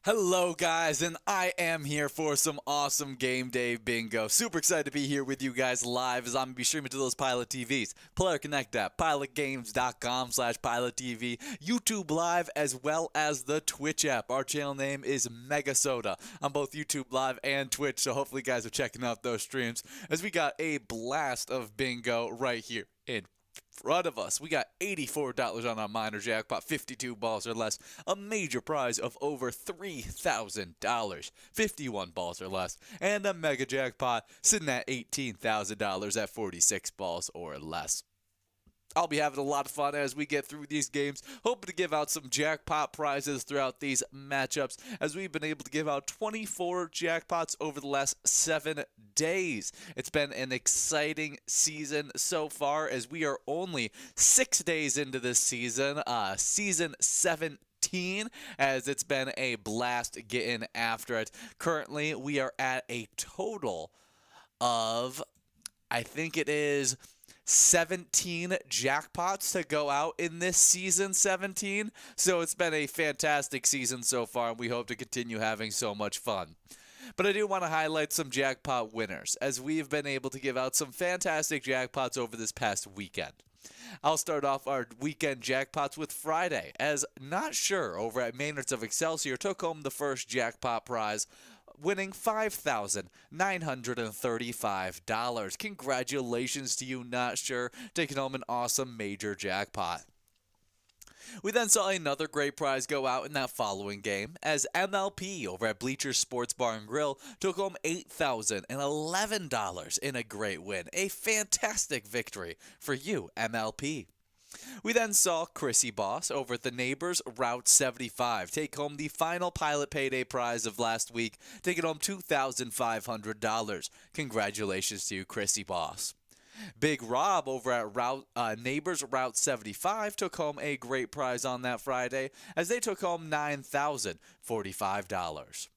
Hello guys, and I am here for some awesome game day bingo. Super excited to be here with you guys live as I'm going to be streaming to those Pilot TVs. Player Connect app, pilotgames.com/PilotTV, YouTube Live, as well as the Twitch app. Our channel name is MegaSota on both YouTube Live and Twitch, so hopefully you guys are checking out those streams as we got a blast of bingo right here in front of us. We got $84 on our minor jackpot, 52 balls or less, a major prize of over $3,000, 51 balls or less, and a mega jackpot sitting at $18,000 at 46 balls or less. I'll be having a lot of fun as we get through these games, hoping to give out some jackpot prizes throughout these matchups, as we've been able to give out 24 jackpots over the last 7 days. It's been an exciting season so far, as we are only 6 days into this season, season 17. As it's been a blast getting after it. Currently, we are at a total of, I think it is 17 jackpots to go out in this season 17. So it's been a fantastic season so far, and we hope to continue having so much fun. But I do want to highlight some jackpot winners, as we've been able to give out some fantastic jackpots over this past weekend. I'll start off our weekend jackpots with Friday, as Not Sure over at Maynard's of Excelsior took home the first jackpot prize, winning $5,935. Congratulations to you, Not Sure, taking home an awesome major jackpot. We then saw another great prize go out in that following game, as MLP over at Bleachers Sports Bar and Grill took home $8,011 in a great win. A fantastic victory for you, MLP. We then saw Chrissy Boss over at the Neighbors Route 75 take home the final Pilot Payday prize of last week, taking home $2,500. Congratulations to you, Chrissy Boss. Big Rob over at Neighbors Route 75 took home a great prize on that Friday, as they took home $9,045.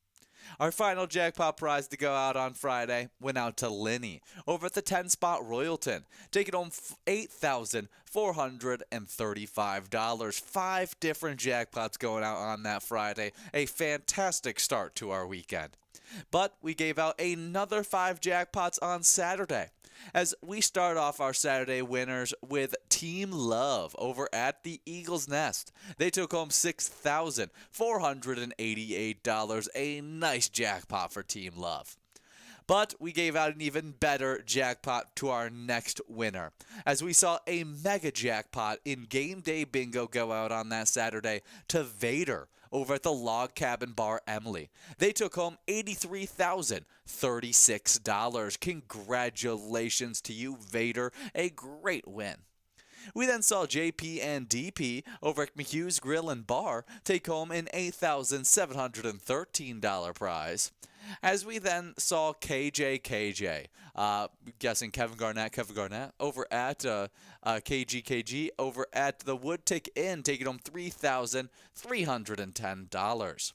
Our final jackpot prize to go out on Friday went out to Linny over at the 10-spot Royalton, taking home $8,435. 5 different jackpots going out on that Friday. A fantastic start to our weekend. But we gave out another 5 jackpots on Saturday, as we start off our Saturday winners with Team Love over at the Eagle's Nest. They took home $6,488, a nice jackpot for Team Love. But we gave out an even better jackpot to our next winner, as we saw a mega jackpot in Game Day Bingo go out on that Saturday to Vader over at the Log Cabin Bar Emily. They took home $83,036. Congratulations to you, Vader. A great win. We then saw JP and DP over at McHugh's Grill and Bar take home an $8,713 prize. As we then saw KJ, guessing Kevin Garnett, over at KGKG over at the Woodtick Inn, taking home $3,310.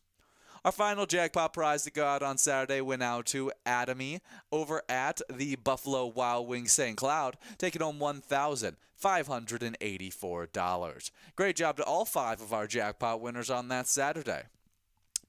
Our final jackpot prize to go out on Saturday went out to Atomy over at the Buffalo Wild Wings St. Cloud, taking home $1,584. Great job to all 5 of our jackpot winners on that Saturday.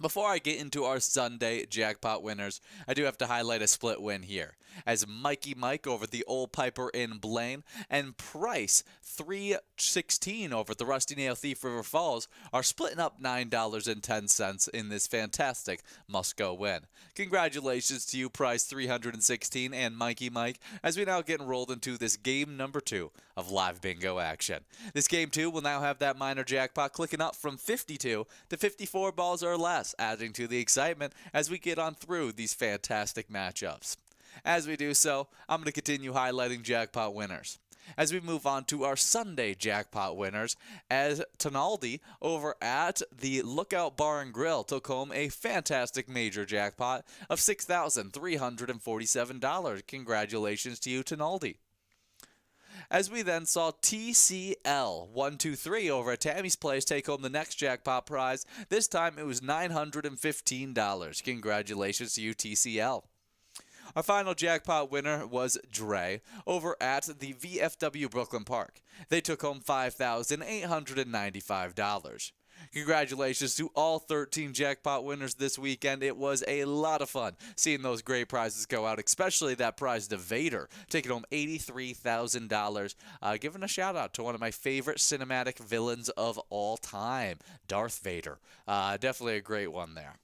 Before I get into our Sunday jackpot winners, I do have to highlight a split win here, as Mikey Mike over the Old Piper in Blaine and Price 316 over at the Rusty Nail Thief River Falls are splitting up $9.10 in this fantastic must-go win. Congratulations to you, Price 316 and Mikey Mike, as we now get enrolled into this game number 2 of live bingo action. This game 2 will now have that minor jackpot clicking up from 52 to 54 balls or less, adding to the excitement as we get on through these fantastic matchups. As we do so, I'm going to continue highlighting jackpot winners. As we move on to our Sunday jackpot winners, as Tonaldi over at the Lookout Bar and Grill took home a fantastic major jackpot of $6,347. Congratulations to you, Tonaldi. As we then saw TCL123 over at Tammy's Place take home the next jackpot prize. This time it was $915. Congratulations to you, TCL. Our final jackpot winner was Dre over at the VFW Brooklyn Park. They took home $5,895. Congratulations to all 13 jackpot winners this weekend. It was a lot of fun seeing those great prizes go out, especially that prize to Vader, taking home $83,000. Giving a shout out to one of my favorite cinematic villains of all time, Darth Vader. Definitely a great one there.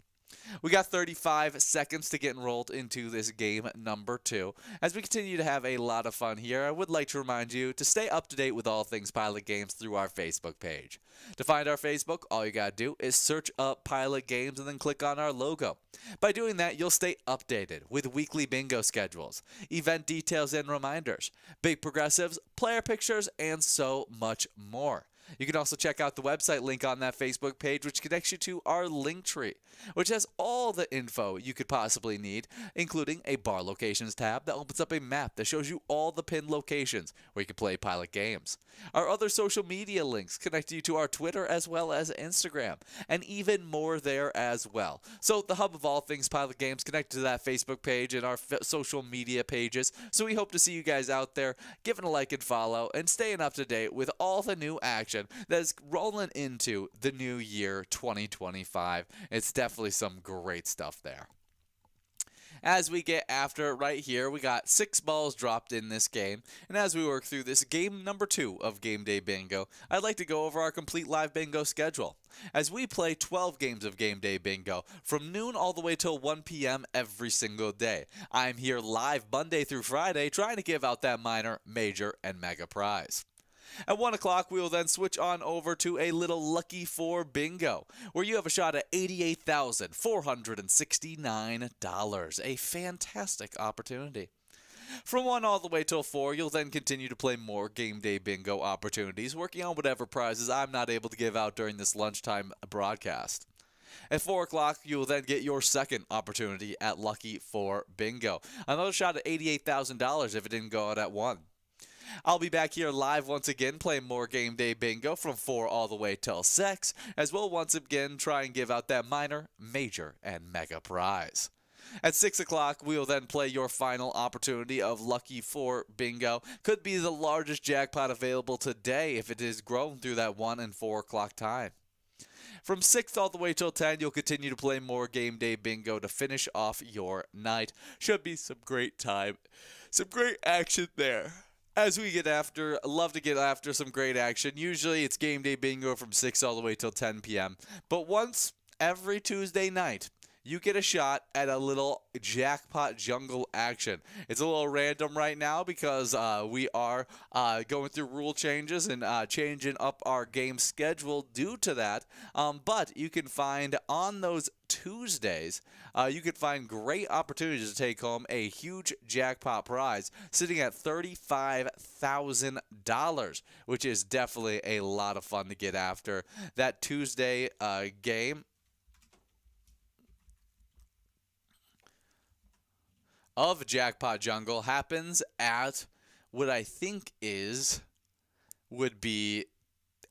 We got 35 seconds to get enrolled into this game number 2. As we continue to have a lot of fun here, I would like to remind you to stay up to date with all things Pilot Games through our Facebook page. To find our Facebook, all you gotta do is search up Pilot Games and then click on our logo. By doing that, you'll stay updated with weekly bingo schedules, event details and reminders, big progressives, player pictures, and so much more. You can also check out the website link on that Facebook page, which connects you to our link tree, which has all the info you could possibly need, including a bar locations tab that opens up a map that shows you all the pinned locations where you can play Pilot Games. Our other social media links connect you to our Twitter as well as Instagram, and even more there as well. So the hub of all things Pilot Games connected to that Facebook page and our social media pages. So we hope to see you guys out there giving a like and follow and staying up to date with all the new action that is rolling into the new year 2025. It's definitely some great stuff there. As we get after it right here, we got 6 balls dropped in this game. And as we work through this game number 2 of Game Day Bingo, I'd like to go over our complete live bingo schedule. As we play 12 games of Game Day Bingo from noon all the way till 1 p.m. every single day. I'm here live Monday through Friday trying to give out that minor, major, and mega prize. At 1 o'clock, we will then switch on over to a little Lucky 4 bingo, where you have a shot at $88,469. A fantastic opportunity. From 1 all the way till 4, you'll then continue to play more Game Day Bingo opportunities, working on whatever prizes I'm not able to give out during this lunchtime broadcast. At 4 o'clock, you will then get your second opportunity at Lucky 4 bingo. Another shot at $88,000 if it didn't go out at 1. I'll be back here live once again playing more Game Day Bingo from 4 all the way till 6, as we'll once again try and give out that minor, major, and mega prize. At 6 o'clock, we will then play your final opportunity of Lucky 4 Bingo. Could be the largest jackpot available today if it is grown through that 1 and 4 o'clock time. From 6 all the way till 10, you'll continue to play more Game Day Bingo to finish off your night. Should be some great time, some great action there. As we get after, love to get after some great action. Usually it's Game Day Bingo from 6 all the way till 10 p.m. But once every Tuesday night, you get a shot at a little jackpot jungle action. It's a little random right now because we are going through rule changes and changing up our game schedule due to that. But you can find on those Tuesdays, you can find great opportunities to take home a huge jackpot prize sitting at $35,000, which is definitely a lot of fun to get after. That Tuesday game of Jackpot Jungle happens at what I think would be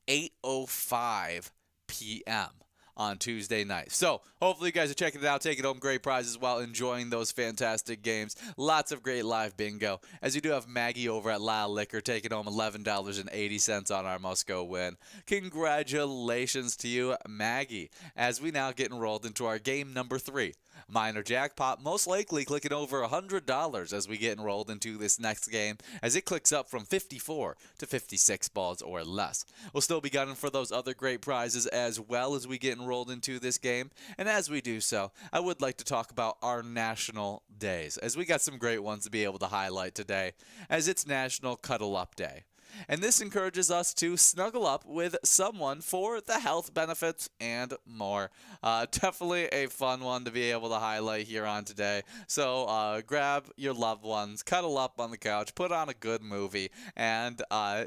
8:05 p.m. on Tuesday night. So hopefully you guys are checking it out, taking home great prizes while enjoying those fantastic games. Lots of great live bingo. As you do have Maggie over at Lyle Liquor taking home $11.80 on our must-go win. Congratulations to you, Maggie, as we now get enrolled into our game number 3. Minor jackpot, most likely clicking over $100 as we get enrolled into this next game, as it clicks up from 54 to 56 balls or less. We'll still be gunning for those other great prizes as well as we get enrolled into this game. And as we do so, I would like to talk about our national days, as we got some great ones to be able to highlight today, as it's National Cuddle Up Day. And this encourages us to snuggle up with someone for the health benefits and more. Definitely a fun one to be able to highlight here on today. So grab your loved ones, cuddle up on the couch, put on a good movie, and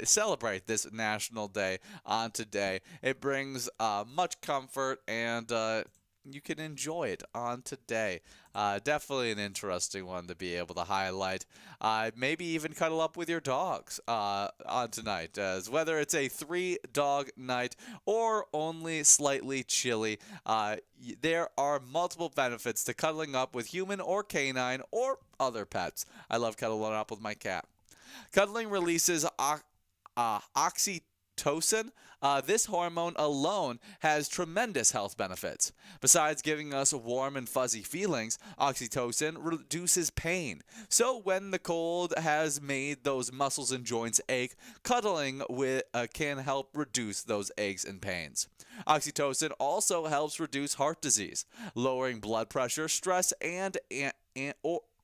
celebrate this National Day on today. It brings much comfort and you can enjoy it on today. Definitely an interesting one to be able to highlight. Maybe even cuddle up with your dogs on tonight, as whether it's a 3-dog night or only slightly chilly, there are multiple benefits to cuddling up with human or canine or other pets. I love cuddling up with my cat. Cuddling releases oxytocin, This hormone alone has tremendous health benefits. Besides giving us warm and fuzzy feelings, oxytocin reduces pain. So when the cold has made those muscles and joints ache, cuddling can help reduce those aches and pains. Oxytocin also helps reduce heart disease, lowering blood pressure, stress, and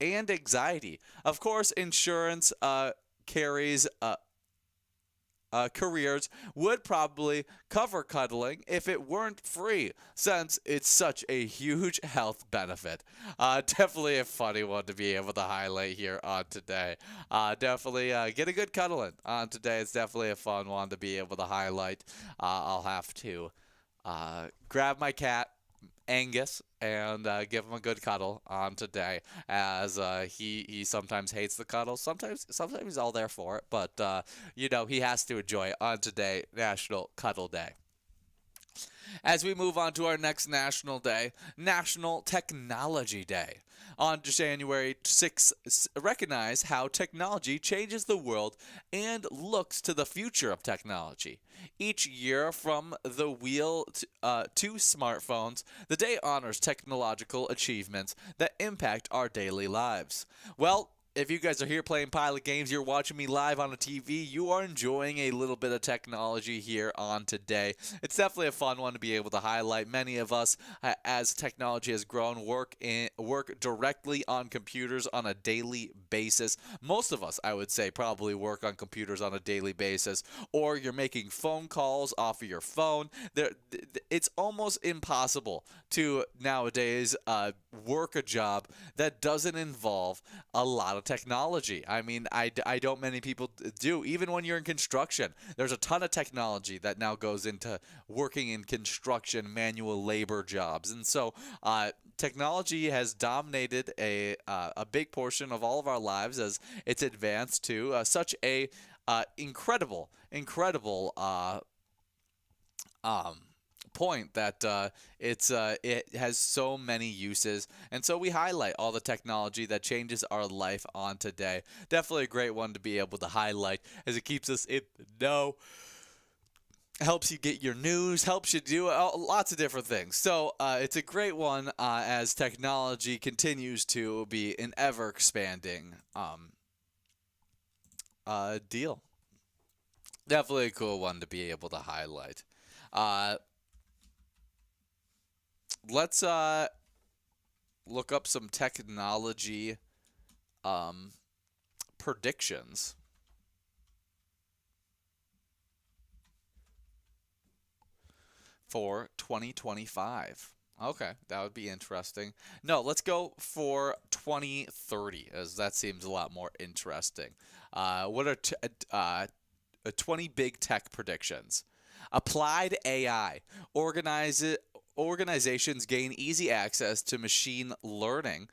anxiety. Of course, insurance carries careers would probably cover cuddling if it weren't free, since it's such a huge health benefit. Definitely a funny one to be able to highlight here on today. Definitely get a good cuddling on today. It's definitely a fun one to be able to highlight. I'll have to grab my cat Angus and give him a good cuddle on today, as he sometimes hates the cuddle. Sometimes he's all there for it, but he has to enjoy it on today, National Cuddle Day. As we move on to our next national day, National Technology Day. On January 6th, recognize how technology changes the world and looks to the future of technology. Each year, from the wheel to smartphones, the day honors technological achievements that impact our daily lives. Well, if you guys are here playing Pilot Games, you're watching me live on a TV, you are enjoying a little bit of technology here on today. It's definitely a fun one to be able to highlight. Many of us, as technology has grown, work directly on computers on a daily basis. Most of us, I would say, probably work on computers on a daily basis, or you're making phone calls off of your phone. It's almost impossible to nowadays work a job that doesn't involve a lot of technology. I mean, I don't many people do. Even when you're in construction, there's a ton of technology that now goes into working in construction, manual labor jobs. And so technology has dominated a big portion of all of our lives as it's advanced to such a incredible point that it has so many uses, and so we highlight all the technology that changes our life on today. Definitely a great one to be able to highlight, as it keeps us in the know, helps you get your news, helps you do lots of different things. So it's a great one as technology continues to be an ever expanding deal. Definitely a cool one to be able to highlight. Let's look up some technology predictions for 2025. Okay, that would be interesting. No, let's go for 2030, as that seems a lot more interesting. What are 20 big tech predictions? Applied AI. Organizations gain easy access to machine learning,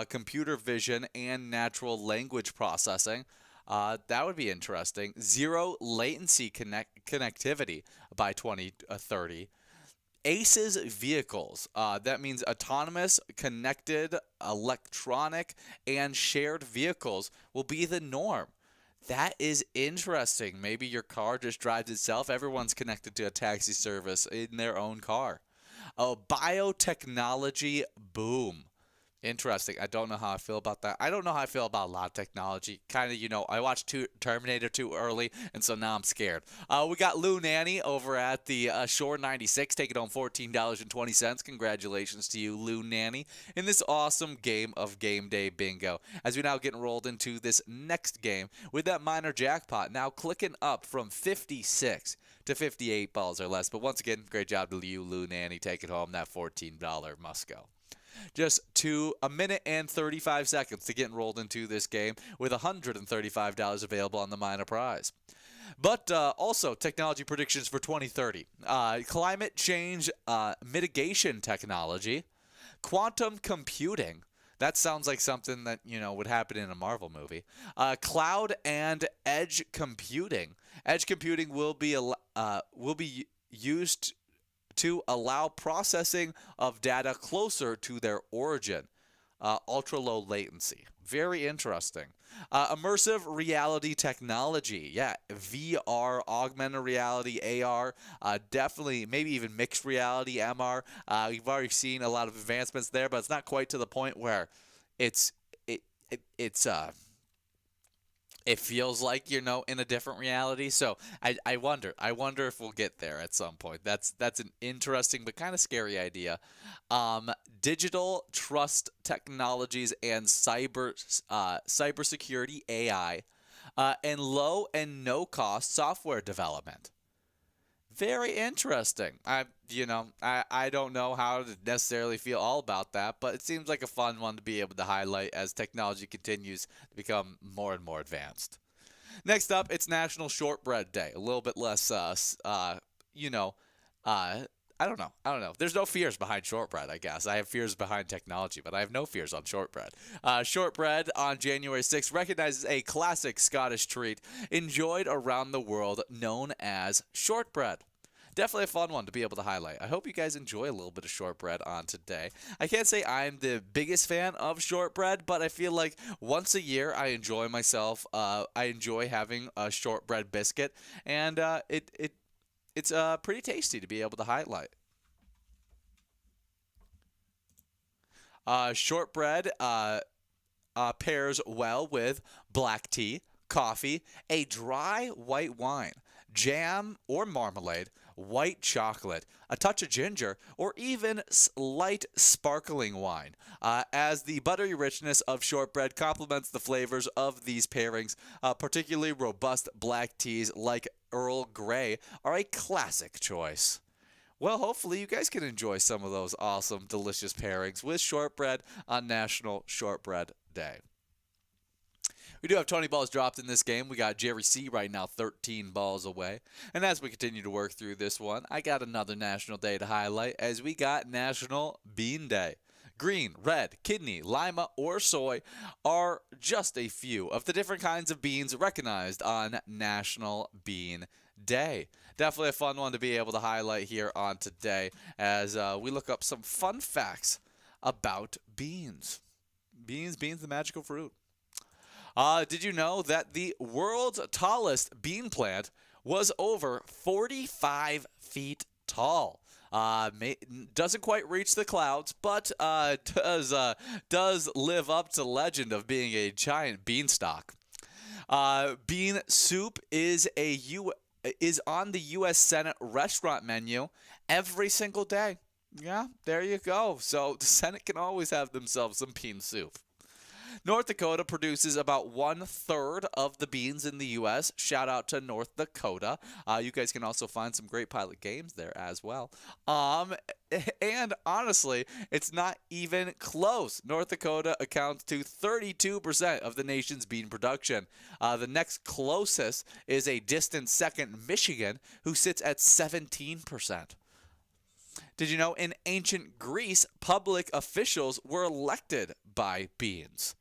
computer vision, and natural language processing. That would be interesting. Zero latency connectivity by 2030. ACES vehicles. That means autonomous, connected, electronic, and shared vehicles will be the norm. That is interesting. Maybe your car just drives itself. Everyone's connected to a taxi service in their own car. A biotechnology boom. Interesting. I don't know how I feel about that. I don't know how I feel about a lot of technology. Kind of, I watched Terminator too early, and so now I'm scared. We got Lou Nanny over at the Shore 96, taking home $14.20. Congratulations to you, Lou Nanny, in this awesome game of Game Day Bingo. As we now get enrolled into this next game with that minor jackpot, now clicking up from 56 to 58 balls or less. But once again, great job to you, Lou Nanny, taking home that $14 must go. Just a minute and 35 seconds to get enrolled into this game with $135 available on the minor prize. But also, technology predictions for 2030. Climate change mitigation technology. Quantum computing. That sounds like something that, would happen in a Marvel movie. Cloud and edge computing. Edge computing will be used to allow processing of data closer to their origin. ultra low latency. Very interesting. Immersive reality technology. Yeah, VR, augmented reality, AR, definitely, maybe even mixed reality, MR. We've already seen a lot of advancements there, but it's not quite to the point where it's it's it feels like in a different reality. So I wonder if we'll get there at some point. That's an interesting but kind of scary idea. Digital trust technologies and cybersecurity, AI, and low and no cost software development. Very interesting. I don't know how to necessarily feel all about that, but it seems like a fun one to be able to highlight as technology continues to become more and more advanced. Next up, it's National Shortbread Day. A little bit less, you know, uh, I don't know. I don't know. There's no fears behind shortbread, I guess. I have fears behind technology, but I have no fears on shortbread. Shortbread on January 6th recognizes a classic Scottish treat enjoyed around the world known as shortbread. Definitely a fun one to be able to highlight. I hope you guys enjoy a little bit of shortbread on today. I can't say I'm the biggest fan of shortbread, but I feel like once a year I enjoy myself. I enjoy having a shortbread biscuit, and it's pretty tasty to be able to highlight. Shortbread pairs well with black tea, coffee, a dry white wine, jam or marmalade, white chocolate, a touch of ginger, or even light sparkling wine. As the buttery richness of shortbread complements the flavors of these pairings, particularly robust black teas like Earl Grey are a classic choice. Well, hopefully you guys can enjoy some of those awesome, delicious pairings with shortbread on National Shortbread Day. We do have 20 balls dropped in this game. We got Jerry C right now 13 balls away. And as we continue to work through this one, I got another national day to highlight as we got National Bean Day. Green, red, kidney, lima, or soy are just a few of the different kinds of beans recognized on National Bean Day. Definitely a fun one to be able to highlight here on today as we look up some fun facts about beans. Beans, the magical fruit. Did you know that the world's tallest bean plant was over 45 feet tall? Doesn't quite reach the clouds, but does live up to legend of being a giant beanstalk. Bean soup is on the U.S. Senate restaurant menu every single day. Yeah, there you go. So the Senate can always have themselves some bean soup. North Dakota produces about 1/3 of the beans in the U.S. Shout out to North Dakota. You guys can also find some great pilot games there as well. And honestly, it's not even close. North Dakota accounts to 32% of the nation's bean production. The next closest is a distant second, Michigan, who sits at 17%. Did you know in ancient Greece, public officials were elected by beans?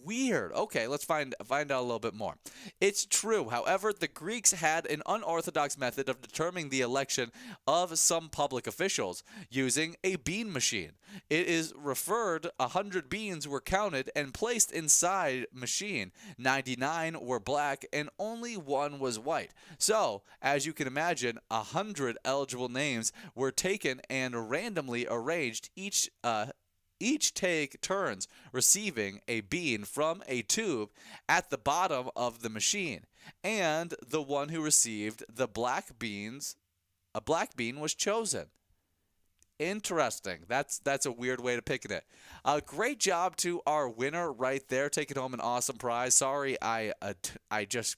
Weird. Okay, let's find out a little bit more. It's true. However, the Greeks had an unorthodox method of determining the election of some public officials using a bean machine. It is referred 100 beans were counted and placed inside machine. 99 were black and only one was white. So, as you can imagine, 100 eligible names were taken and randomly arranged. Each take turns receiving a bean from a tube at the bottom of the machine, and the one who received a black bean was chosen. Interesting. That's a weird way to pick it. Great job to our winner right there, taking home an awesome prize. Sorry, I just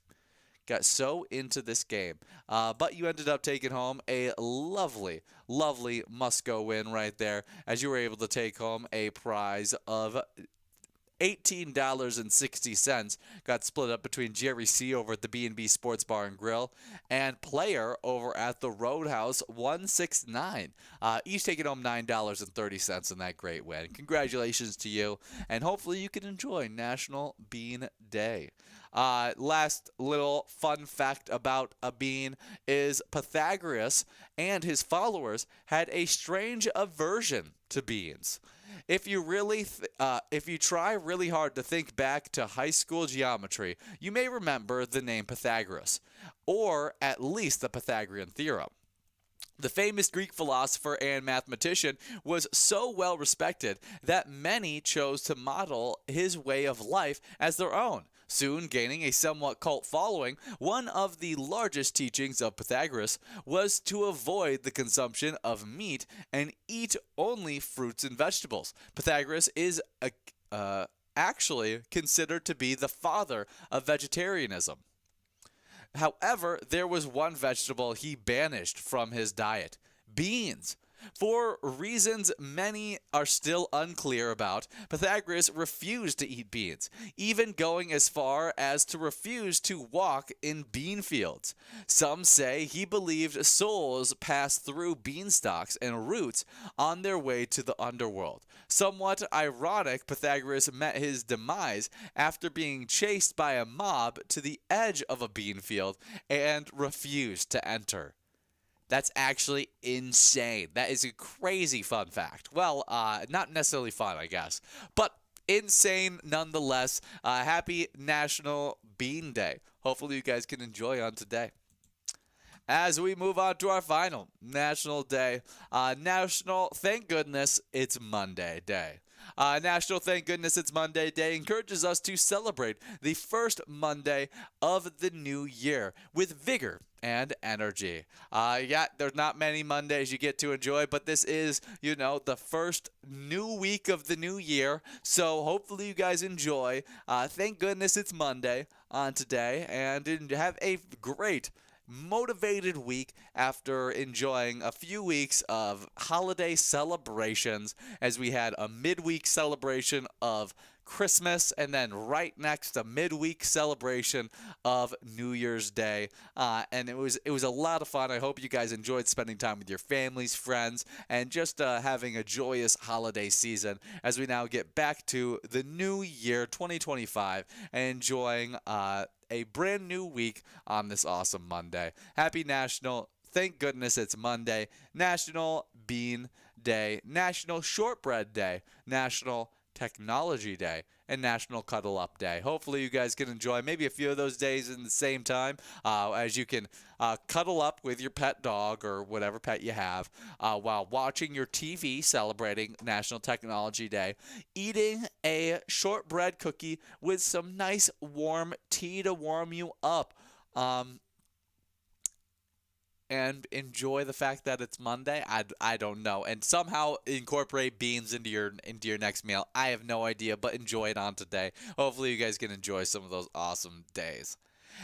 got so into this game. But you ended up taking home a lovely, lovely must-go win right there as you were able to take home a prize of $18.60. Got split up between Jerry C over at the B&B Sports Bar and Grill and Player over at the Roadhouse 169. Each taking home $9.30 in that great win. Congratulations to you, and hopefully you can enjoy National Bean Day. Last little fun fact about a bean is Pythagoras and his followers had a strange aversion to beans. If you try really hard to think back to high school geometry, you may remember the name Pythagoras, or at least the Pythagorean theorem. The famous Greek philosopher and mathematician was so well respected that many chose to model his way of life as their own. Soon gaining a somewhat cult following, one of the largest teachings of Pythagoras was to avoid the consumption of meat and eat only fruits and vegetables. Pythagoras is actually considered to be the father of vegetarianism. However, there was one vegetable he banished from his diet: beans. For reasons many are still unclear about, Pythagoras refused to eat beans, even going as far as to refuse to walk in bean fields. Some say he believed souls passed through beanstalks and roots on their way to the underworld. Somewhat ironic, Pythagoras met his demise after being chased by a mob to the edge of a bean field and refused to enter. That's actually insane. That is a crazy fun fact. Well, not necessarily fun, I guess, but insane nonetheless. Happy National Bean Day. Hopefully you guys can enjoy on today. As we move on to our final National Day, National Thank Goodness It's Monday Day. National Thank Goodness It's Monday Day encourages us to celebrate the first Monday of the new year with vigor and energy. There's not many Mondays you get to enjoy, but this is, the first new week of the new year. So hopefully you guys enjoy. Thank goodness it's Monday on today, and have a great motivated week after enjoying a few weeks of holiday celebrations, as we had a midweek celebration of Christmas and then right next a midweek celebration of New Year's Day, and it was a lot of fun. I hope you guys enjoyed spending time with your families, friends, and just having a joyous holiday season as we now get back to the new year 2025 and enjoying a brand new week on this awesome Monday. Happy National Thank Goodness It's Monday, National Bean Day, National Shortbread Day, National Technology Day, and National Cuddle Up Day. Hopefully you guys can enjoy maybe a few of those days in the same time, as you can cuddle up with your pet dog or whatever pet you have while watching your TV celebrating National Technology Day, eating a shortbread cookie with some nice warm tea to warm you up. And enjoy the fact that it's Monday. I don't know, and somehow incorporate beans into your next meal. I have no idea, but enjoy it on today. Hopefully you guys can enjoy some of those awesome days.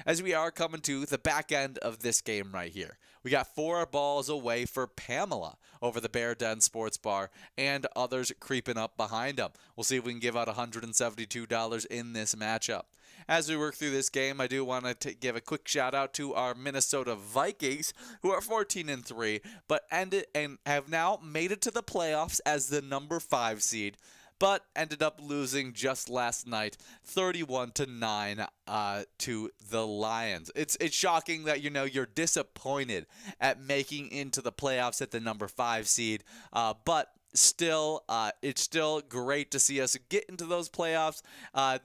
As we are coming to the back end of this game right here, we got 4 balls away for Pamela over the Bear Den Sports Bar, and others creeping up behind them. We'll see if we can give out $172 in this matchup. As we work through this game, I do want to give a quick shout out to our Minnesota Vikings, who are 14-3, but ended and have now made it to the playoffs as the number 5 seed, but ended up losing just last night, 31-9 to the Lions. It's shocking that you're disappointed at making into the playoffs at the number 5 seed, but still, it's still great to see us get into those playoffs. And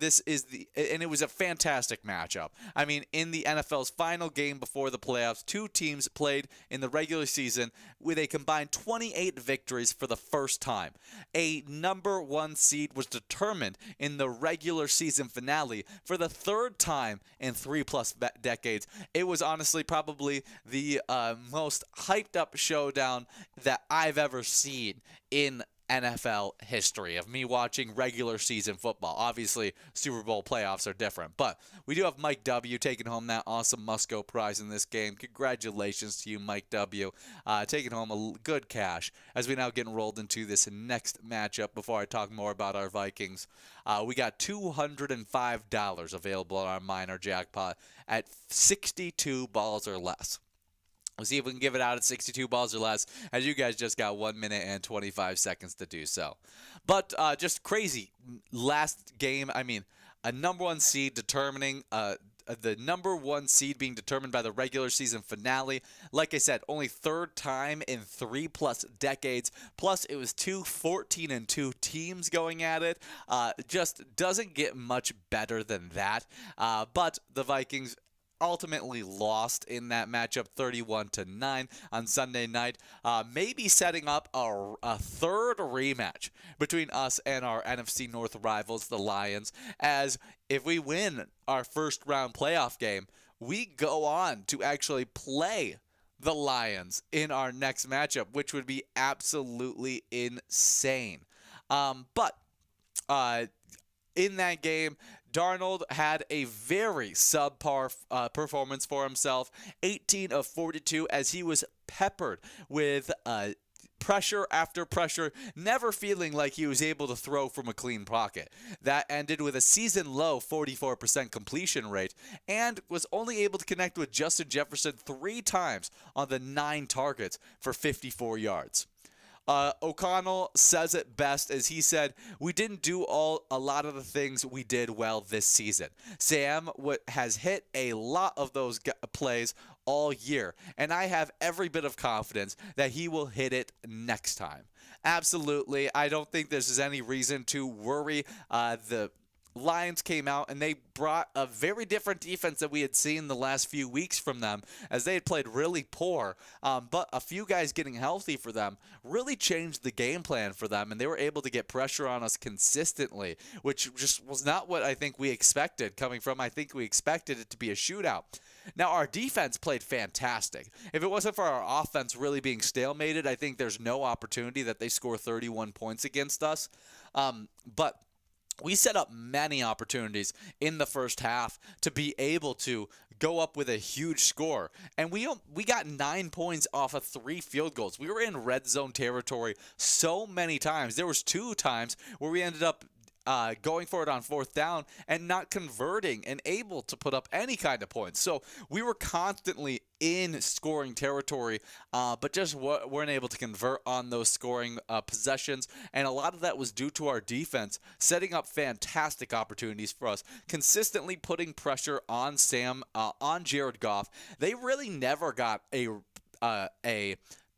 it was a fantastic matchup. I mean, in the NFL's final game before the playoffs, 2 teams played in the regular season with a combined 28 victories for the first time. A number 1 seed was determined in the regular season finale for the 3rd time in 3+ decades. It was honestly probably the most hyped up showdown that I've ever seen in NFL history of me watching regular season football. Obviously, Super Bowl playoffs are different, but we do have Mike W. taking home that awesome Musco prize in this game. Congratulations to you, Mike W. Taking home a good cash as we now get enrolled into this next matchup. Before I talk more about our Vikings, we got $205 available on our minor jackpot at 62 balls or less. We'll see if we can give it out at 62 balls or less, as you guys just got 1 minute and 25 seconds to do so. But just crazy. Last game, I mean, a number 1 seed determining the number one seed being determined by the regular season finale. Like I said, only third time in 3+ decades. Plus, it was two 14-2 teams going at it. Just doesn't get much better than that. But the Vikings ultimately lost in that matchup 31-9 on Sunday night, maybe setting up a third rematch between us and our NFC North rivals, the Lions, as if we win our first round playoff game, we go on to actually play the Lions in our next matchup, which would be absolutely insane. But in that game, Darnold had a very subpar performance for himself, 18 of 42, as he was peppered with pressure after pressure, never feeling like he was able to throw from a clean pocket. That ended with a season-low 44% completion rate, and was only able to connect with Justin Jefferson 3 times on the 9 targets for 54 yards. O'Connell says it best as he said, "We didn't do a lot of the things we did well this season. Sam has hit a lot of those plays all year, and I have every bit of confidence that he will hit it next time." Absolutely. I don't think there's any reason to worry. The Lions came out and they brought a very different defense that we had seen the last few weeks from them, as they had played really poor. But a few guys getting healthy for them really changed the game plan for them, and they were able to get pressure on us consistently, which just was not what I think we expected coming from. I think we expected it to be a shootout. Now, our defense played fantastic. If it wasn't for our offense really being stalemated, I think there's no opportunity that they score 31 points against us. But we set up many opportunities in the first half to be able to go up with a huge score. And we got 9 points off of 3 field goals. We were in red zone territory so many times. There was 2 times where we ended up going for it on 4th down and not converting and able to put up any kind of points. So we were constantly in scoring territory, but just weren't able to convert on those scoring possessions. And a lot of that was due to our defense setting up fantastic opportunities for us, consistently putting pressure on on Jared Goff. They really never got a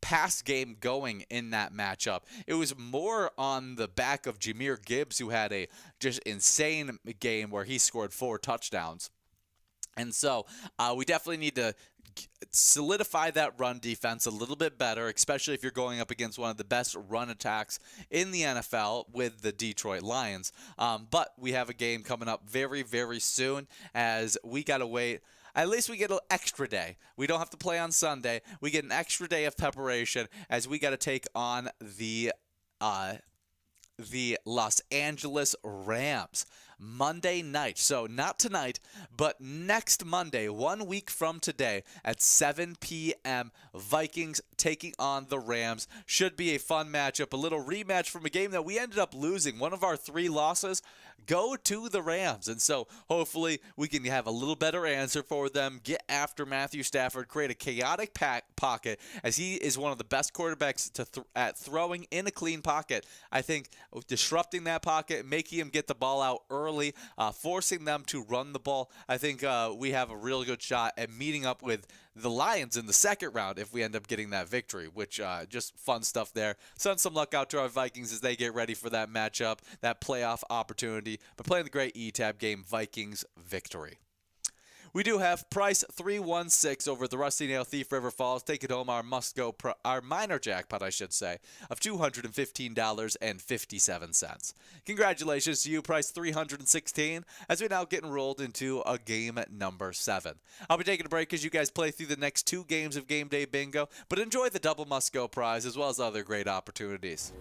pass game going in that matchup. It was more on the back of Jahmyr Gibbs, who had a just insane game where he scored 4 touchdowns. And so we definitely need to solidify that run defense a little bit better, especially if you're going up against one of the best run attacks in the NFL with the Detroit Lions. But we have a game coming up very, very soon, as we got to wait. At least we get an extra day. We don't have to play on Sunday. We get an extra day of preparation, as we got to take on the Los Angeles Rams Monday night. So not tonight, but next Monday, 1 week from today at 7 p.m., Vikings taking on the Rams. Should be a fun matchup, a little rematch from a game that we ended up losing. One of our 3 losses go to the Rams. And so hopefully we can have a little better answer for them, get after Matthew Stafford, create a chaotic pocket, as he is one of the best quarterbacks at throwing in a clean pocket. I think disrupting that pocket, making him get the ball out early, forcing them to run the ball, I think we have a real good shot at meeting up with the Lions in the second round if we end up getting that victory, which just fun stuff there. Send some luck out to our Vikings as they get ready for that matchup, that playoff opportunity. But playing the great E-Tab game, Vikings victory. We do have price 316 over the Rusty Nail Thief River Falls. Take it home, our our minor jackpot, I should say, of $215.57. Congratulations to you, price 316, as we now get enrolled into a game number 7. I'll be taking a break as you guys play through the next 2 games of Game Day Bingo, but enjoy the double must-go prize as well as other great opportunities.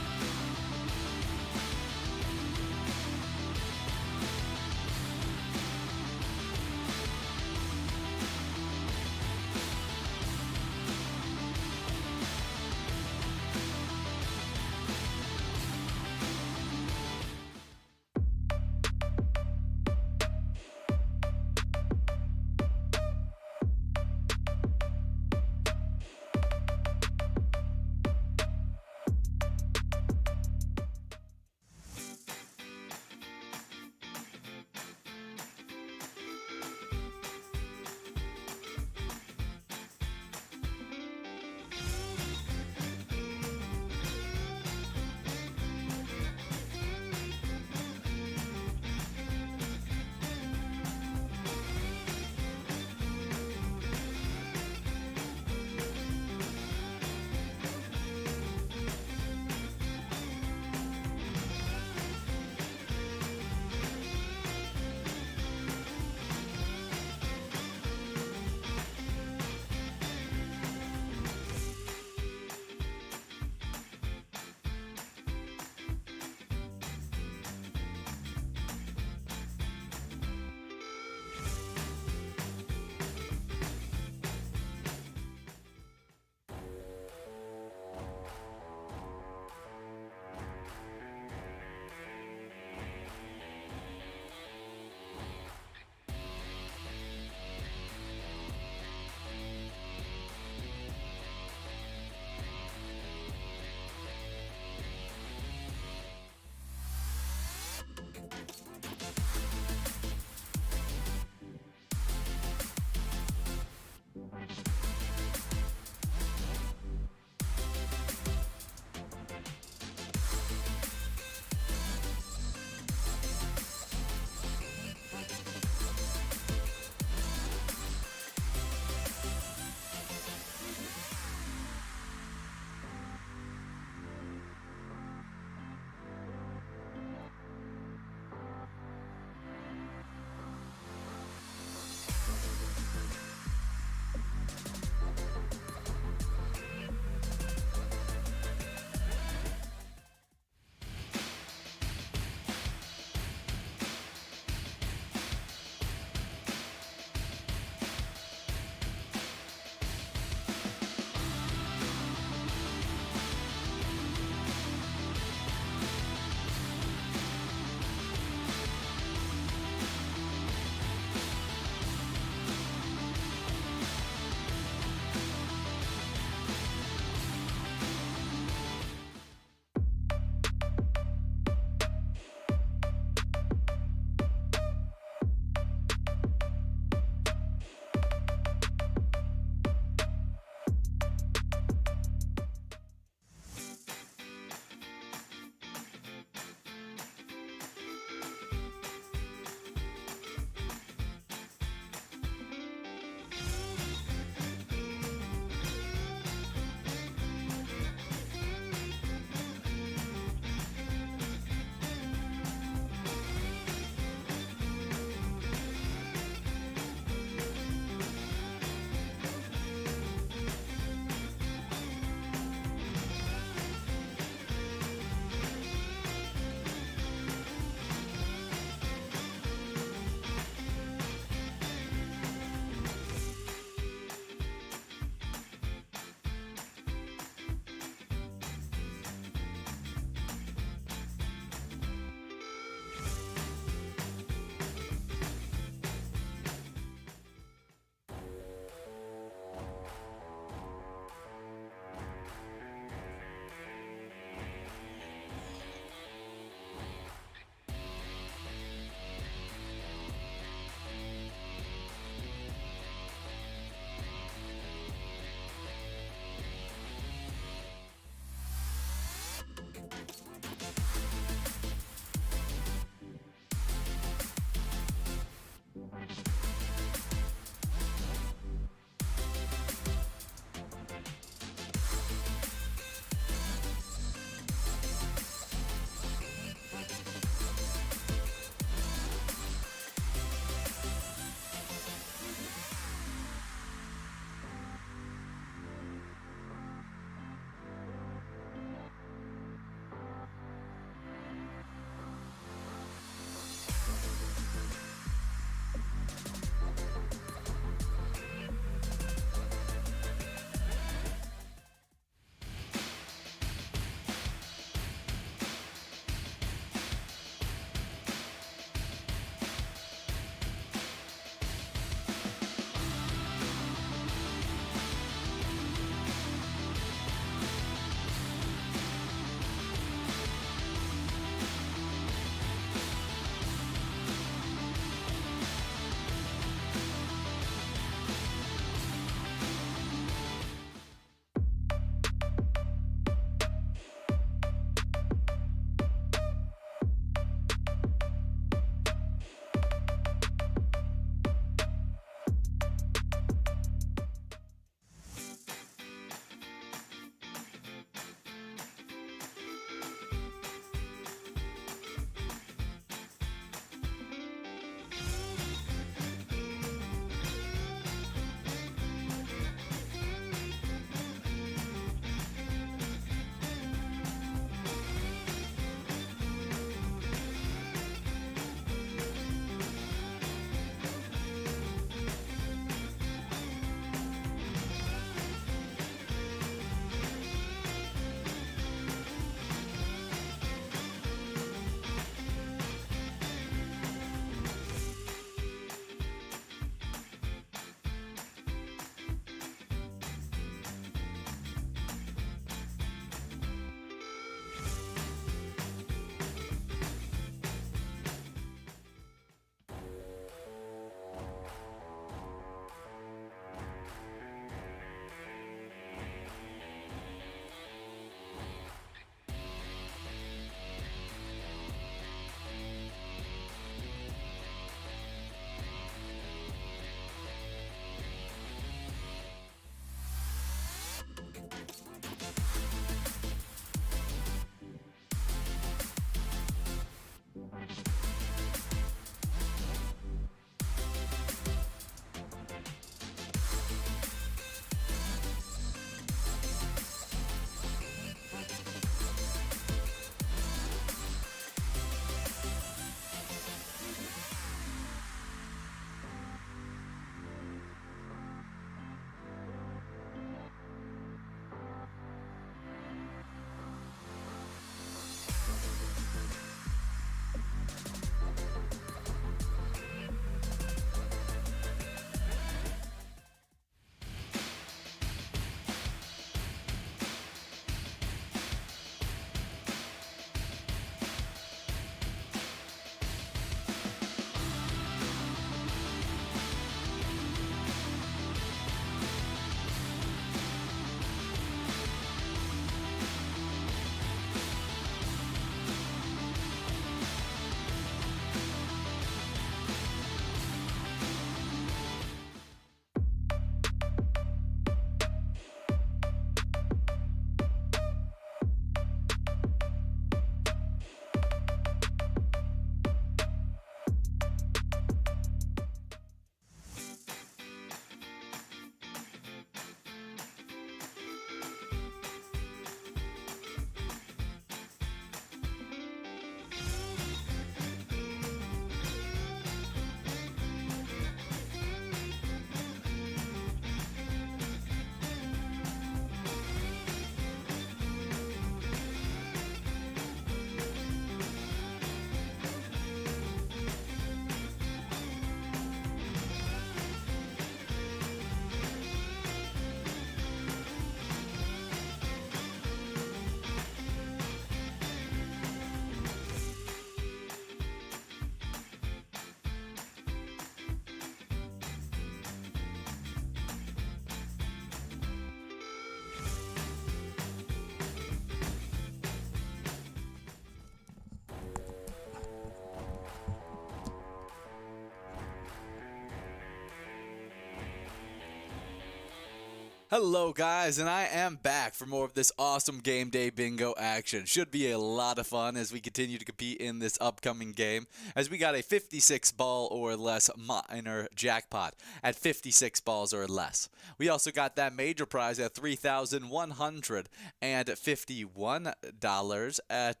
Hello guys, and I am back for more of this awesome game day bingo action. Should be a lot of fun as we continue to compete in this upcoming game, as we got a 56 ball or less minor jackpot at 56 balls or less. We also got that major prize at $3,151 at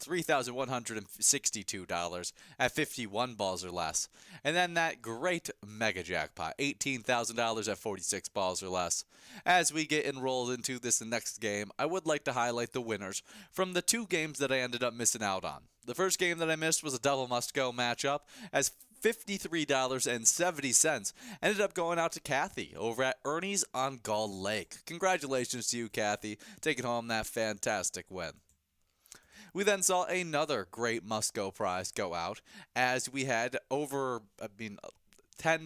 $3,162 at 51 balls or less. And then that great mega jackpot, $18,000 at 46 balls or less. As we get enrolled into this next game, I would like to highlight the winners from the two games that I ended up missing out on. The first game that I missed was a double must-go matchup, as $53.70 ended up going out to Kathy over at Ernie's on Gull Lake. Congratulations to you, Kathy, taking home that fantastic win. We then saw another great must-go prize go out, as we had over, $10,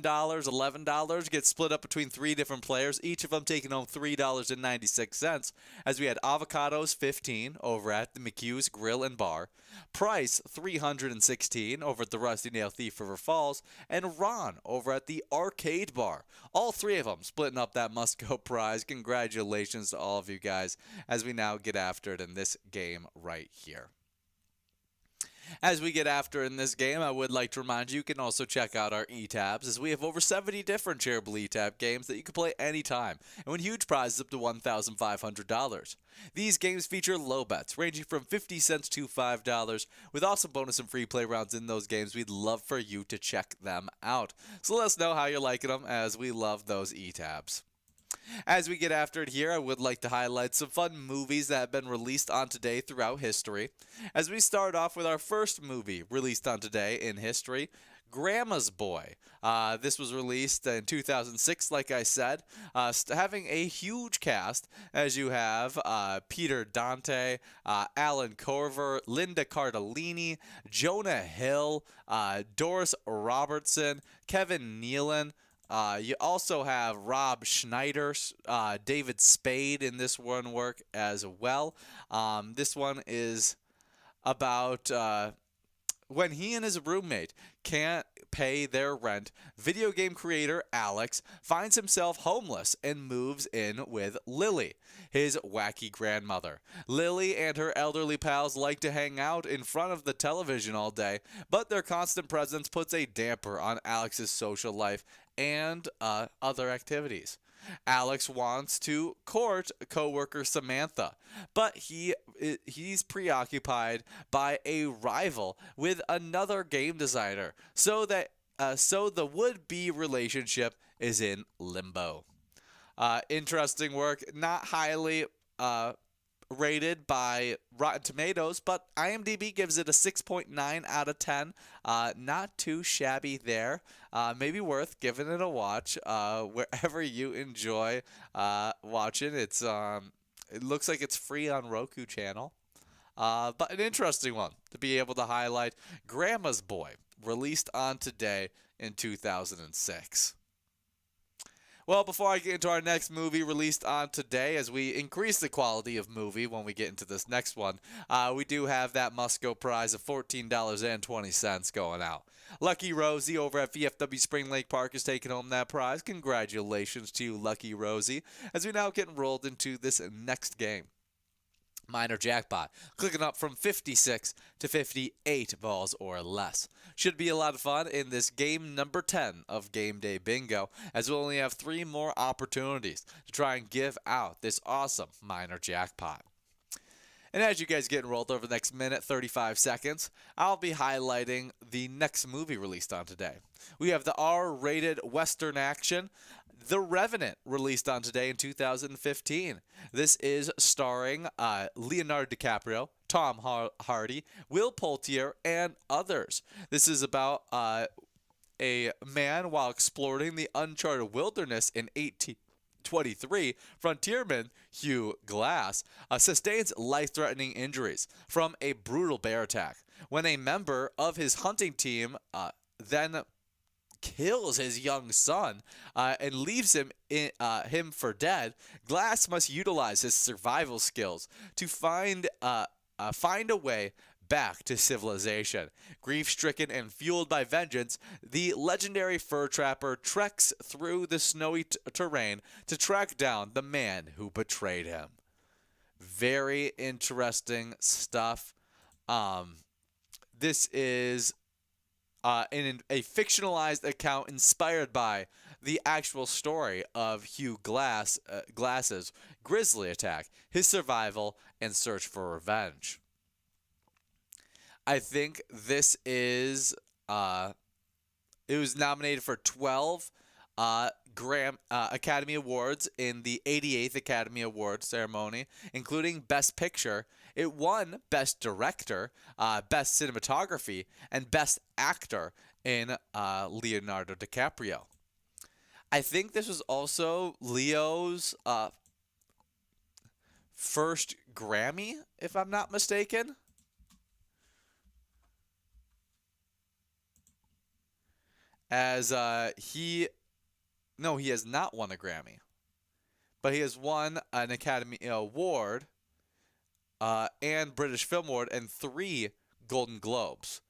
$11 get split up between three different players, each of them taking home $3.96, as we had Avocados 15 over at the McHugh's Grill and Bar, Price 316 over at the Rusty Nail Thief River Falls, and Ron over at the Arcade Bar. All three of them splitting up that must-go prize. Congratulations to all of you guys, as we now get after it in this game right here. As we get after in this game, I would like to remind you can also check out our e-tabs, as we have over 70 different Charitable e-tab games that you can play anytime, and win huge prizes up to $1,500. These games feature low bets, ranging from 50 cents to $5, with awesome bonus and free play rounds in those games. We'd love for you to check them out. So let us know how you're liking them, as we love those e-tabs. As we get after it here, I would like to highlight some fun movies that have been released on today throughout history. As we start off with our first movie released on today in history, Grandma's Boy. This was released in 2006, like I said, having a huge cast, as you have Peter Dante, Alan Corver, Linda Cardellini, Jonah Hill, Doris Robertson, Kevin Nealon. You also have Rob Schneider, David Spade in this one work as well. This one is about when he and his roommate can't pay their rent, video game creator Alex finds himself homeless and moves in with Lily, his wacky grandmother. Lily and her elderly pals like to hang out in front of the television all day, but their constant presence puts a damper on Alex's social life and other activities. Alex wants to court coworker Samantha, but he's preoccupied by a rival with another game designer, so the would-be relationship is in limbo. Interesting work, not highly rated by Rotten Tomatoes, but IMDb gives it a 6.9 out of 10. Not too shabby there. Maybe worth giving it a watch wherever you enjoy watching. It looks like it's free on Roku channel. But an interesting one to be able to highlight. Grandma's Boy, released on today in 2006. Well, before I get into our next movie released on today, as we increase the quality of movie when we get into this next one, we do have that must-go prize of $14.20 going out. Lucky Rosie over at VFW Spring Lake Park is taking home that prize. Congratulations to you, Lucky Rosie, as we now get enrolled into this next game. Minor jackpot, clicking up from 56 to 58 balls or less. Should be a lot of fun in this game number 10 of Game Day Bingo, as we'll only have 3 more opportunities to try and give out this awesome minor jackpot. And as you guys get enrolled over the next minute, 35 seconds, I'll be highlighting the next movie released on today. We have the R-rated Western action, The Revenant, released on today in 2015. This is starring Leonardo DiCaprio, Tom Hardy, Will Poulter, and others. This is about a man, while exploring the uncharted wilderness in 1823, frontierman Hugh Glass sustains life-threatening injuries from a brutal bear attack. When a member of his hunting team then kills his young son and leaves him for dead, Glass must utilize his survival skills to find a way back to civilization. Grief-stricken and fueled by vengeance, the legendary fur trapper treks through the snowy terrain to track down the man who betrayed him. Very interesting stuff. This is in a fictionalized account inspired by the actual story of Hugh Glass's grisly attack, his survival, and search for revenge. I think this is it was nominated for 12 Academy Awards in the 88th Academy Awards ceremony, including Best Picture. It won Best Director, Best Cinematography, and Best Actor in Leonardo DiCaprio. I think this was also Leo's first Grammy, if I'm not mistaken. As he has not won a Grammy, but he has won an Academy Award and British Film Award and 3 Golden Globes.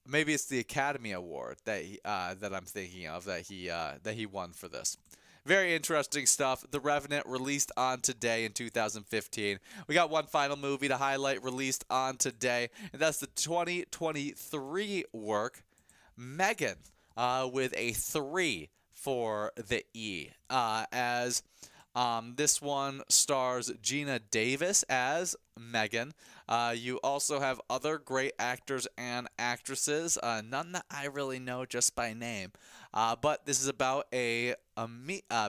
Maybe it's the Academy Award that I'm thinking of that he won for this. Very interesting stuff. The Revenant released on today in 2015. We got one final movie to highlight released on today, and that's the 2023 work, Megan, with a 3 for the E. As this one stars Gina Davis as Megan. You also have other great actors and actresses, none that I really know just by name. But this is about a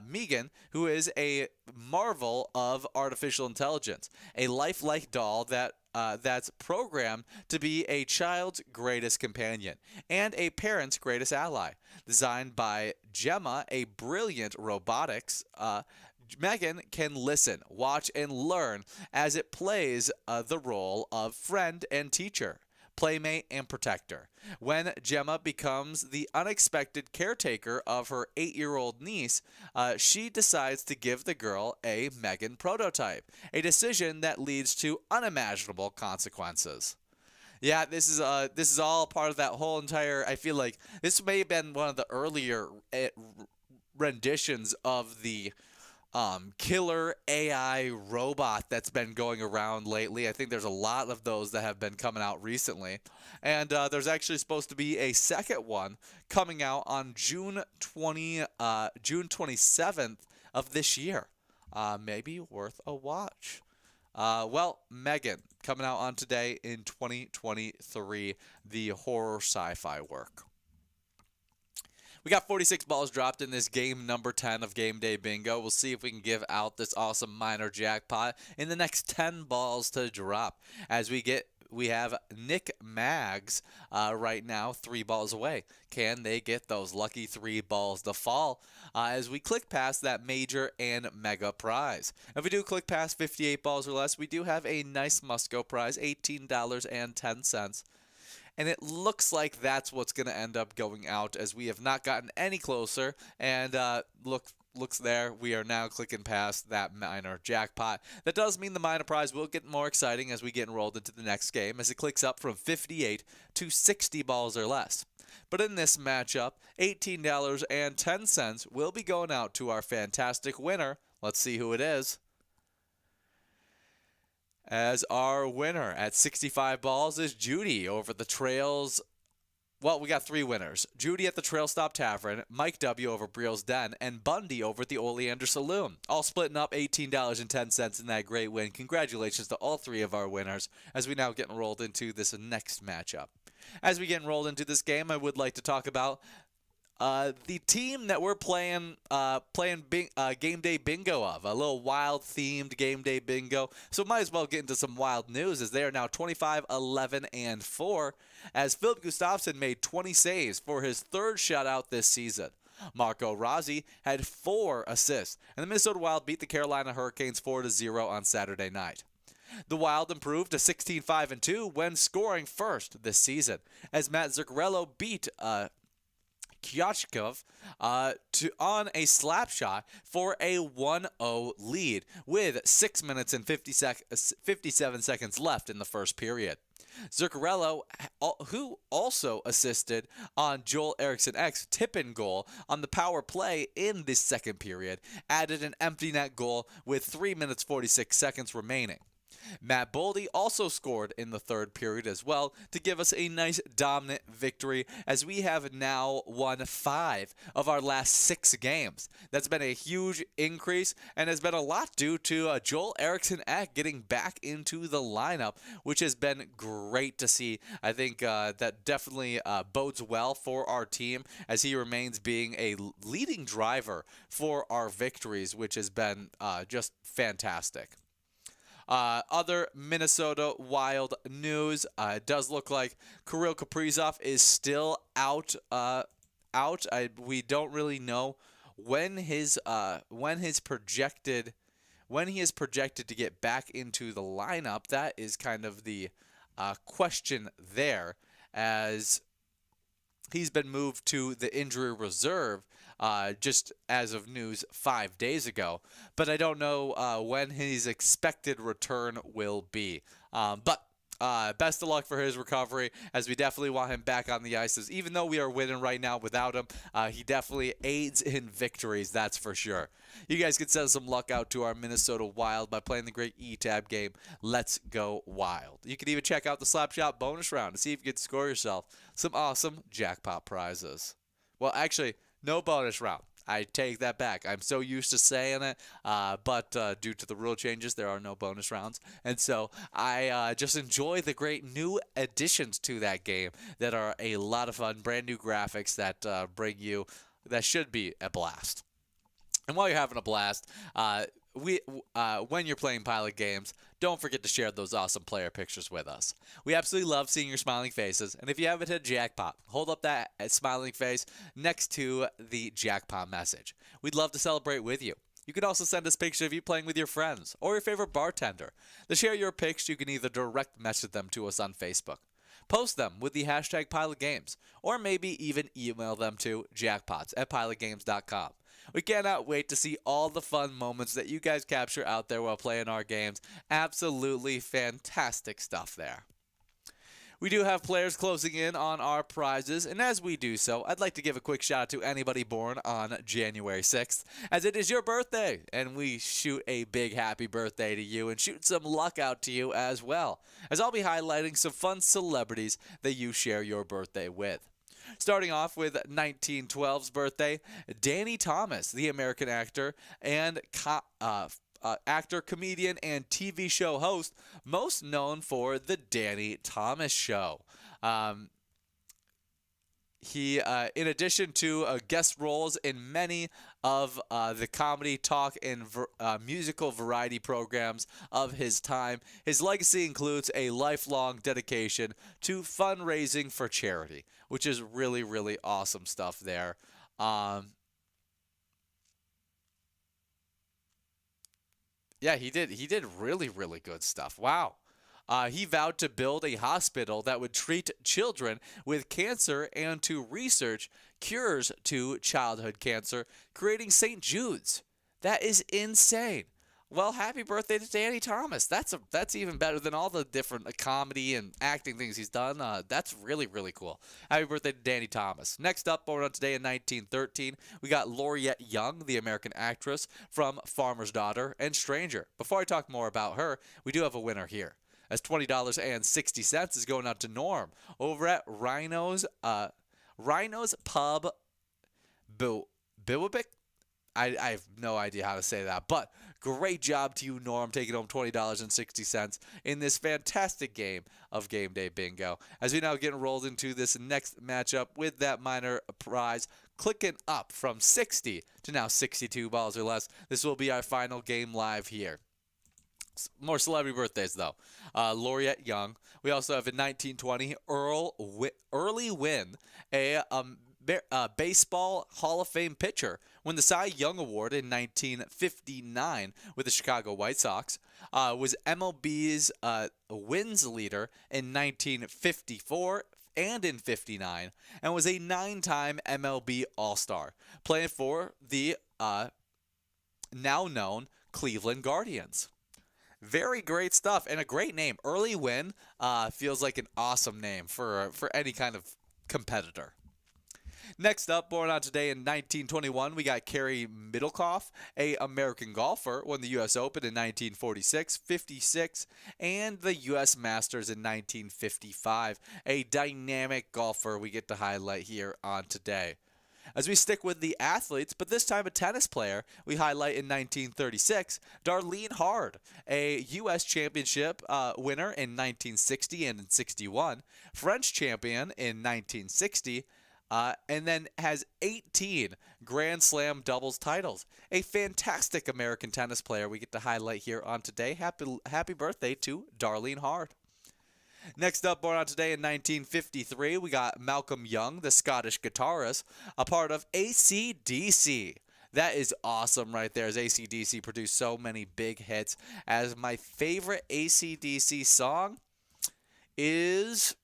Megan, who is a marvel of artificial intelligence, a lifelike doll that's programmed to be a child's greatest companion and a parent's greatest ally. Designed by Gemma, a brilliant robotics, Megan can listen, watch, and learn as it plays the role of friend and teacher, playmate, and protector. When Gemma becomes the unexpected caretaker of her 8-year-old niece, she decides to give the girl a Megan prototype, a decision that leads to unimaginable consequences. Yeah, this is all part of that whole entire. I feel like this may have been one of the earlier renditions of the killer AI robot that's been going around lately. I think there's a lot of those that have been coming out recently. And there's actually supposed to be a second one coming out on June 27th of this year. Maybe worth a watch. Well, Megan, coming out on today in 2023, the horror sci-fi work. We got 46 balls dropped in this game number 10 of Game Day Bingo. We'll see if we can give out this awesome minor jackpot in the next 10 balls to drop. As we have Nick Maggs right now, 3 balls away. Can they get those lucky 3 balls to fall as we click past that major and mega prize? If we do click past 58 balls or less, we do have a nice Musco prize, $18.10. And it looks like that's what's going to end up going out, as we have not gotten any closer. And looks there, we are now clicking past that minor jackpot. That does mean the minor prize will get more exciting as we get enrolled into the next game, as it clicks up from 58 to 60 balls or less. But in this matchup, $18.10 will be going out to our fantastic winner. Let's see who it is. As our winner at 65 balls is Judy over the Trails. Well, we got 3 winners. Judy at the Trail Stop Tavern, Mike W. over Briel's Den, and Bundy over at the Oleander Saloon. All splitting up $18.10 in that great win. Congratulations to all 3 of our winners as we now get enrolled into this next matchup. As we get enrolled into this game, I would like to talk about the team that we're playing Game Day Bingo of, a little wild-themed Game Day Bingo. So might as well get into some wild news, as they are now 25, 11, and 4, as Philip Gustafsson made 20 saves for his 3rd shutout this season. Marco Rossi had 4 assists, and the Minnesota Wild beat the Carolina Hurricanes 4-0 on Saturday night. The Wild improved to 16-5-2 when scoring first this season, as Matt Zuccarello beat Kyachkov on a slap shot for a 1-0 lead with 6 minutes and 57 seconds left in the first period. Zuccarello, who also assisted on Joel Eriksson Ek's tip-in goal on the power play in this second period, added an empty net goal with 3 minutes 46 seconds remaining. Matt Boldy also scored in the third period as well to give us a nice dominant victory as we have now won 5 of our last 6 games. That's been a huge increase and has been a lot due to Joel Eriksson Ek getting back into the lineup, which has been great to see. I think that definitely bodes well for our team as he remains being a leading driver for our victories, which has been just fantastic. Other Minnesota Wild news. It does look like Kirill Kaprizov is still out. We don't really know when he is projected to get back into the lineup. That is kind of the question there, as he's been moved to the injury reserve just as of news 5 days ago. But I don't know when his expected return will be. But best of luck for his recovery, as we definitely want him back on the ices. Even though we are winning right now without him, he definitely aids in victories, that's for sure. You guys can send some luck out to our Minnesota Wild by playing the great E-Tab game, Let's Go Wild. You can even check out the Slapshot bonus round to see if you can score yourself some awesome jackpot prizes. Well, actually, no bonus round. I take that back. I'm so used to saying it, but due to the rule changes, there are no bonus rounds. And so I just enjoy the great new additions to that game that are a lot of fun, brand new graphics that that should be a blast. And while you're having a blast, when you're playing Pilot games, don't forget to share those awesome player pictures with us. We absolutely love seeing your smiling faces, and if you haven't hit jackpot, hold up that smiling face next to the jackpot message. We'd love to celebrate with you. You can also send us pictures of you playing with your friends or your favorite bartender. To share your pics, you can either direct message them to us on Facebook, post them with the hashtag PilotGames, or maybe even email them to jackpots@pilotgames.com. We cannot wait to see all the fun moments that you guys capture out there while playing our games. Absolutely fantastic stuff there. We do have players closing in on our prizes, and as we do so, I'd like to give a quick shout out to anybody born on January 6th, as it is your birthday, and we shoot a big happy birthday to you and shoot some luck out to you as well, as I'll be highlighting some fun celebrities that you share your birthday with. Starting off with 1912's birthday, Danny Thomas, the American actor and actor, comedian, and TV show host, most known for The Danny Thomas Show. He, in addition to guest roles in many of the comedy, talk, and musical variety programs of his time, his legacy includes a lifelong dedication to fundraising for charity, which is really, really awesome stuff there. Yeah, he did really, really good stuff. Wow. He vowed to build a hospital that would treat children with cancer and to research cures to childhood cancer, creating St. Jude's. That is insane. Well, happy birthday to Danny Thomas. That's even better than all the different comedy and acting things he's done. That's really, really cool. Happy birthday to Danny Thomas. Next up, born on today in 1913, we got Laurette Young, the American actress from Farmer's Daughter and Stranger. Before I talk more about her, we do have a winner here, as $20.60 is going out to Norm over at Rhino's Pub Biwabic. I have no idea how to say that, but great job to you, Norm, taking home $20.60 in this fantastic game of Game Day Bingo. As we now get enrolled into this next matchup with that minor prize, clicking up from 60 to now 62 balls or less. This will be our final game live here. More celebrity birthdays, though. Laurette Young. We also have in 1920, Early Wynn, a baseball Hall of Fame pitcher, won the Cy Young Award in 1959 with the Chicago White Sox. Was MLB's wins leader in 1954 and in 59, and was a 9-time MLB All-Star, playing for the now known Cleveland Guardians. Very great stuff and a great name. Early Win feels like an awesome name for any kind of competitor. Next up, born on today in 1921, we got Carrie Middlecoff, a American golfer, won the U.S. Open in 1946, 56, and the U.S. Masters in 1955. A dynamic golfer we get to highlight here on today. As we stick with the athletes, but this time a tennis player, we highlight in 1936, Darlene Hard, a U.S. championship winner in 1960 and in 61, French champion in 1960, and then has 18 Grand Slam doubles titles. A fantastic American tennis player we get to highlight here on today. Happy birthday to Darlene Hard. Next up, born on today in 1953, we got Malcolm Young, the Scottish guitarist, a part of AC/DC. That is awesome right there, as AC/DC produced so many big hits. As my favorite AC/DC song is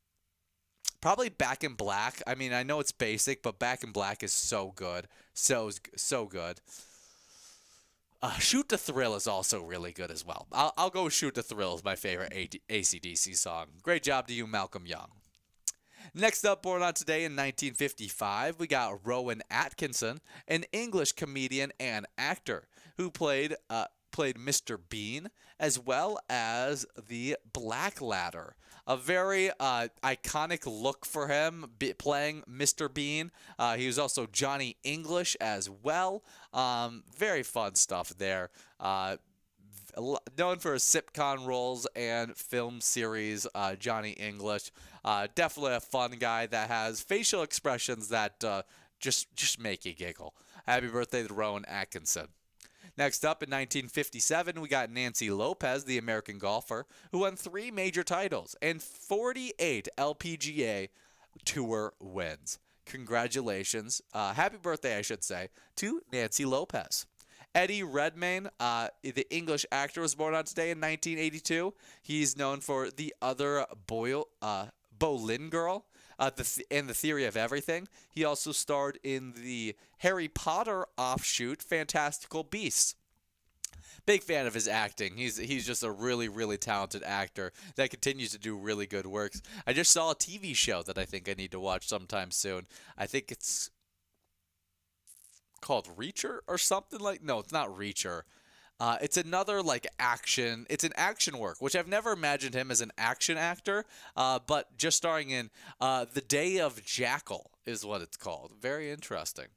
probably Back in Black. I mean, I know it's basic, but Back in Black is so good. So good. Shoot to Thrill is also really good as well. I'll go with Shoot to Thrill as my favorite AC/DC song. Great job to you, Malcolm Young. Next up, born on today in 1955, we got Rowan Atkinson, an English comedian and actor who played Mr. Bean as well as the Blackladder. A very iconic look for him playing Mr. Bean. He was also Johnny English as well. Very fun stuff there. Known for his sitcom roles and film series, Johnny English. Definitely a fun guy that has facial expressions that just make you giggle. Happy birthday to Rowan Atkinson. Next up, in 1957, we got Nancy Lopez, the American golfer, who won 3 major titles and 48 LPGA Tour wins. Congratulations. Happy birthday, I should say, to Nancy Lopez. Eddie Redmayne, the English actor, was born on today in 1982. He's known for The Other Boleyn Girl, and The Theory of Everything. He also starred in the Harry Potter offshoot, Fantastical Beasts. Big fan of his acting. He's just a really, really talented actor that continues to do really good works. I just saw a TV show that I think I need to watch sometime soon. I think it's called Reacher or something like. No, it's not Reacher. It's another action. It's an action work, which I've never imagined him as an action actor. But just starring in The Day of Jackal is what it's called. Very interesting.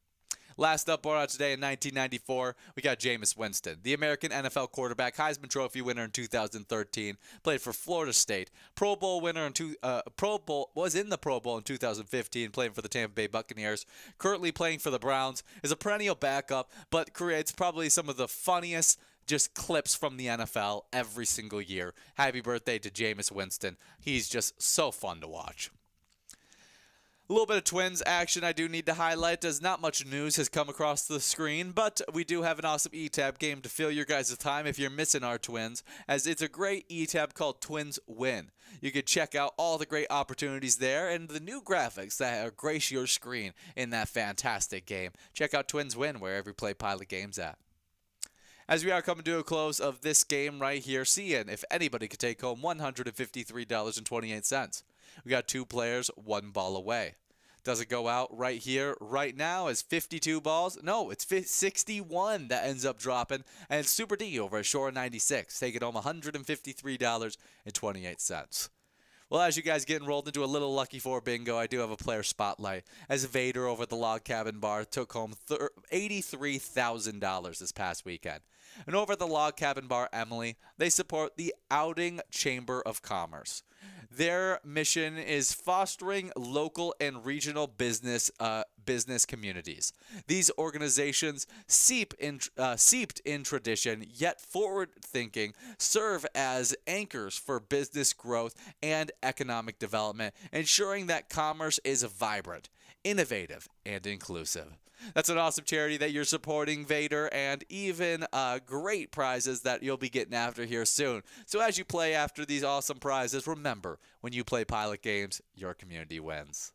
Last up, born out today in 1994, we got Jameis Winston, the American NFL quarterback, Heisman Trophy winner in 2013, played for Florida State, Pro Bowl winner was in the Pro Bowl in 2015, playing for the Tampa Bay Buccaneers, currently playing for the Browns, is a perennial backup, but creates probably some of the funniest just clips from the NFL every single year. Happy birthday to Jameis Winston. He's just so fun to watch. A little bit of Twins action I do need to highlight, as not much news has come across the screen, but we do have an awesome eTab game to fill your guys' time if you're missing our Twins, as it's a great eTab called Twins Win. You can check out all the great opportunities there and the new graphics that grace your screen in that fantastic game. Check out Twins Win wherever you play Pilot Games at. As we are coming to a close of this game right here, seeing if anybody could take home $153.28. We got 2 players, 1 ball away. Does it go out right here, right now, as 52 balls? No, it's 61 that ends up dropping, and it's Super D over at Shore 96, taking home $153.28. Well, as you guys get enrolled into a little Lucky 4 bingo, I do have a player spotlight, as Vader over at the Log Cabin Bar took home $83,000 this past weekend. And over at the Log Cabin Bar, Emily, they support the Outing Chamber of Commerce. Their mission is fostering local and regional business business communities. These organizations, seeped in tradition yet forward-thinking, serve as anchors for business growth and economic development, ensuring that commerce is vibrant, innovative, and inclusive. That's an awesome charity that you're supporting, Vader, and even great prizes that you'll be getting after here soon. So as you play after these awesome prizes, remember, when you play Pilot games, your community wins.